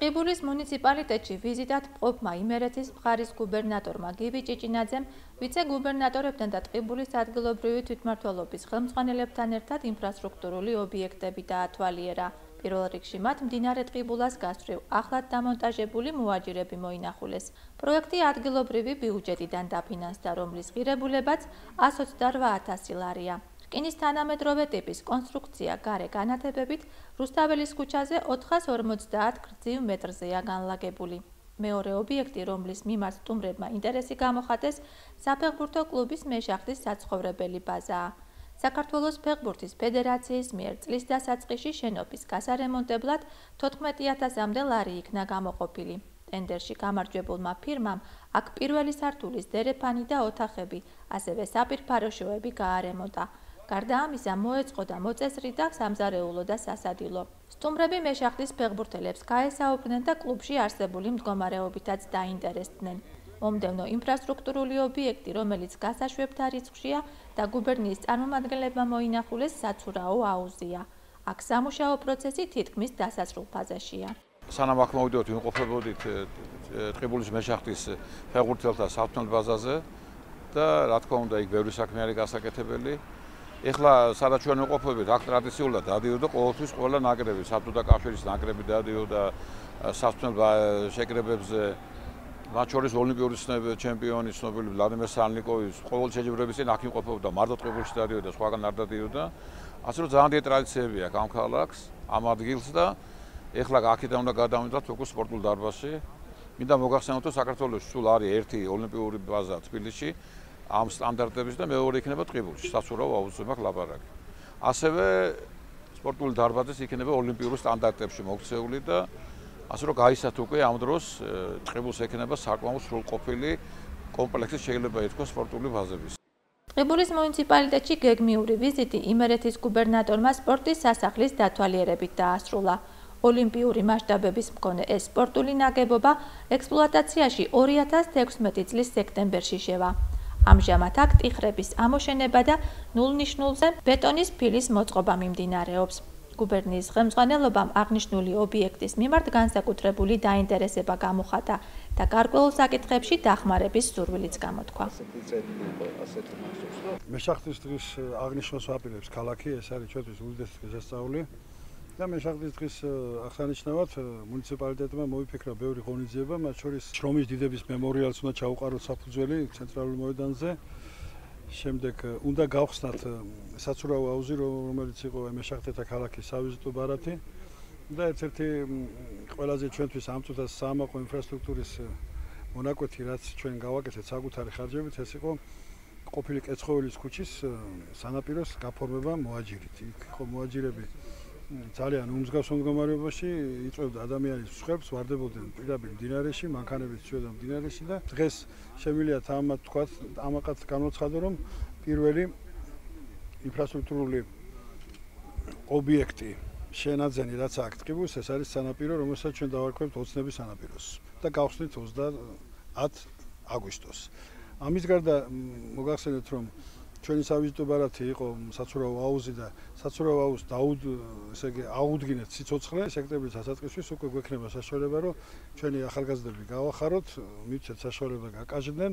ტყიბულის მუნიციპალიტეტში ვიზიტად მყოფმა იმერეთის მხარის გუბერნატორმა გივი ჭიჭინაძემ ვიცე-გუბერნატორებთან და ტყიბულის ადგილობრივი თვითმმართველობის ხელმძღვანელებთან ერთად ინფრასტრუქტურული ობიექტები დაათვალიერა. პირველ რიგში მათ მდინარე ტყიბულას გასწვრივ ახლად დამონტაჟებული მოაჯირები მოინახულეს. პროექტი ადგილობრივი ბიუჯეტიდან დაფინანსდა, რომლის ღირებულებაც 128,000 ლარია. რკინის თანამედროვე ტიპის კონსტრუქცია გარე განათებებით რუსთაველის ქუჩაზე 450 გრძივ მეტრზეა განლაგებული. მეორე ობიექტი, რომლის მიმართ სტუმრებმა ინტერესი გამოხატეს, საფეხბურთო კლუბის მეშახტის საცხოვრებელი ბაზაა. საქართველოს ფეხბურთის ფედერაციის მიერ წლის დასაწყისში შენობის გასარემონტებლად 14,000-მდე ლარი იქნა გამოყოფილი. ტენდერში გამარჯვებულმა ფირმამ აქ პირველი სართულის დერეფანი და ოთახები, ასევე საპირფარეშოები გაარემონტა. გარდა ამისა, მოეწყო და მოწესრიგდა სამზარეულო და სასადილო. სტუმრები მეშახტის ფეხბურთელებს გაესაუბრნენ და კლუბში არსებული მდგომარეობითაც დაინტერესდნენ. მომდევნო ინფრასტრუქტურული ობიექტი, რომელიც გასაშვებთა რიცხვშია და გუბერნიის წარმომადგენლებმა მოინახულეს, საცურაო აუზია. აქ სამუშაო პროცესი თითქმის დასასრულ ფაზაშია. სანამ აქ მოვიდოდით, ვიმყოფებოდით ტყიბულის მეშახტის ფეხბურთელთა სათვალ ბაზაზე და რა თქმა უნდა, იქ ბევრი საქმე არის გასაკეთებელი. ეხლა სადაც ჩვენ ვიმყოფებით, აქ ტრადიციულად დადიოდა ყოველთვის ყველა ნაკრები, საბჭოთა კავშირის ნაკრები დადიოდა სასწავლო შეკრებებზე. მათ შორის ოლიმპიური ჩემპიონი ცნობილი ვლადიმერ სალნიკოვის ყოველ შეჯიბრების წინ აქ იმყოფებოდა, მარტო ტყიბულში დადიოდა, სხვაგან არ დადიოდა. ასე რომ ძალიან დიდი ტრადიციები აქვს ამ ქალაქს, ამ ადგილს და ეხლა აქედან უნდა გადავიდეთ უკვე სპორტულ დარბაზში. მინდა მოგახსენოთ, რომ საქართველოს სულ არის ერთი ოლიმპიური ბაზა თბილისში. ამ სტანდარტების და მეორე იქნება ტყიბულში, საცურაო აუზზე მაქვს ლაპარაკი. ასევე სპორტული დარბაზიც იქნება ოლიმპიურ სტანდარტებში მოქცეული და ასე რომ გაიცათ უკვე ამ დროს ტყიბულს ექნება საკმაოდ სრულყოფილი კომპლექსი შეიძლება ითქვას სპორტული ბაზების. ტყიბულის მუნიციპალიტეტში გეგმიური ვიზიტი იმერეთის გუბერნატორმა სპორტის სასახლის დათვალიერებით დაასრულა. ოლიმპიური მასშტაბების მქონე ეს სპორტული ნაგებობა ექსპლუატაციაში 2016 წლის სექტემბერში შევა. ამჟამად აქ ტიხრების ამოშენება და ნულნიშნულზე ბეტონის ფილის მოწყობა მიმდინარეობს. გუბერნიის ხელმძღვანელობამ აღნიშნული ობიექტის მიმართ განსაკუთრებული დაინტერესება გამოხატა და გარკვეულ საკითხებში დახმარების სურვილიც გამოთქვა. მეშახტის დღის აღნიშვნას ვაპირებს ქალაქი, ეს არის ჩვენთვის უდიდესი დღესასწაული და მეშახტის დღის აღსანიშნავად მუნიციპალიტეტმა მოიფიქრა ბევრი ღონისძიება, მათ შორის შრომის დიდების მემორიალს უნდა ჩაუყაროთ საფუძველი ცენტრალურ მოედანზე. შემდეგ უნდა გავხსნათ საცურაო აუზი, რომელიც იყო მეშახტეთა ქალაქის სავიზიტო ბარათი და ერთ-ერთი ყველაზე ჩვენთვის ამ წუთას საამაყო ინფრასტრუქტურის მონაკვეთი, რაც ჩვენ გავაკეთეთ საკუთარი ხარჯებით, ეს იყო ყოფილი კეცხოველის ქუჩის სანაპიროს გაფორმება მოაჯირით. იქ იყო მოაჯირები ძალიან უმსგავსო მდგომარეობაში, იწვევდა ადამიანის მსხვერპლს, ვარდებოდნენ პირდაპირ მდინარეში, მანქანებით წვევდა მდინარეში და დღეს შემიძლია თამამად თქვა, ამაყად გამოცხადო, რომ პირველი ინფრასტრუქტურული ობიექტი შენაძენი, რაც აქ ტყიბულს, ეს არის სანაპირო, რომელსაც ჩვენ დავარქვევთ ოცნების სანაპიროს და გავხსნით 30 აგვისტოს. ამის გარდა მოგახსენეთ, რომ ჩვენი სავიზიტო ბარათი იყო საცურაო აუზი და საცურაო აუზს ესე იგი აუდგინეთ სიცოცხლე სექტემბრის დასაწყისში უკვე გვექნება საშუალება, რომ ჩვენი ახალგაზრდები გავახაროთ, მივცეთ საშუალება გაკაჟდნენ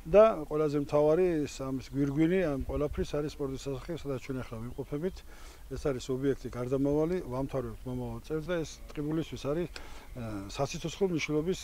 და ყველაზე მთავარი ამის გვირგვინი ამ ყველაფრის არის სპორტის სასახლე, სადაც ჩვენ ახლა ვიმყოფებით. ეს არის ობიექტი გარდამავალი, ვამთავრებთ მომავალ წელს და ეს ტყიბულისთვის არის სასიცოცხლო მნიშვნელობის